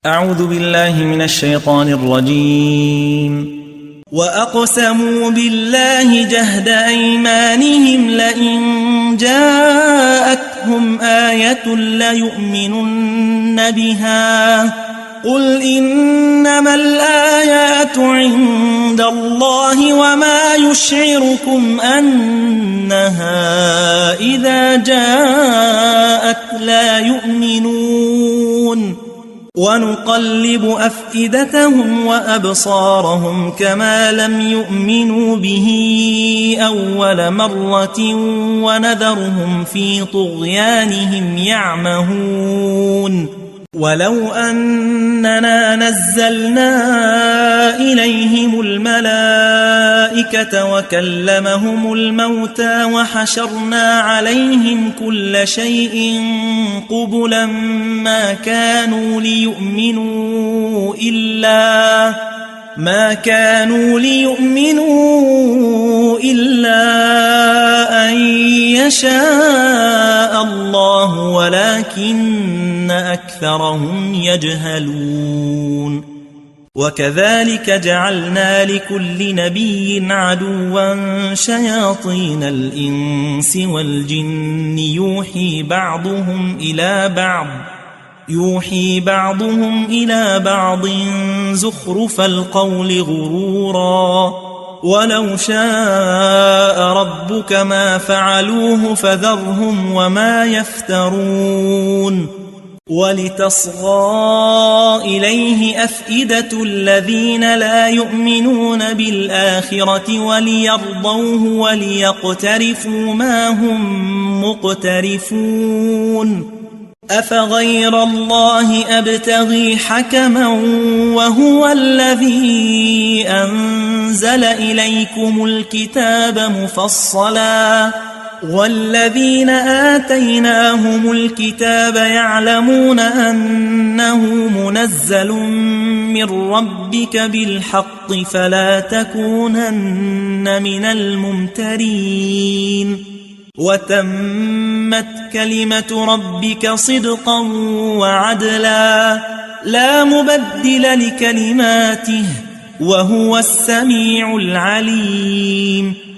أعوذ بالله من الشيطان الرجيم. وأقسموا بالله جهد أيمانهم لئن جاءتهم آية ليؤمنن بها قل إنما الآيات عند الله وما يشعركم أنها إذا جاءت لا يؤمنون ونقلب أفئدتهم وأبصارهم كما لم يؤمنوا به أول مرة ونذرهم في طغيانهم يعمهون ولو أننا نزلنا إليهم الملائكة وكلمهم الموتى وحشرنا عليهم كل شيء قبلا ما كانوا ليؤمنوا إلا أن يشاء الله ولكن أكثرهم يجهلون وكذلك جعلنا لكل نبي عدوا شياطين الإنس والجن يوحي بعضهم إلى بعض زخرف القول غرورا ولو شاء ربك ما فعلوه فذرهم وما يفترون ولتصغى إليه أفئدة الذين لا يؤمنون بالآخرة وليرضوه وليقترفوا ما هم مقترفون أفغير الله أبتغي حكما وهو الذي أنزل إليكم الكتاب مفصلا والذين آتيناهم الكتاب يعلمون أنه منزل من ربك بالحق فلا تكونن من الممترين وتمت كلمة ربك صدقا وعدلا لا مبدل لكلماته وهو السميع العليم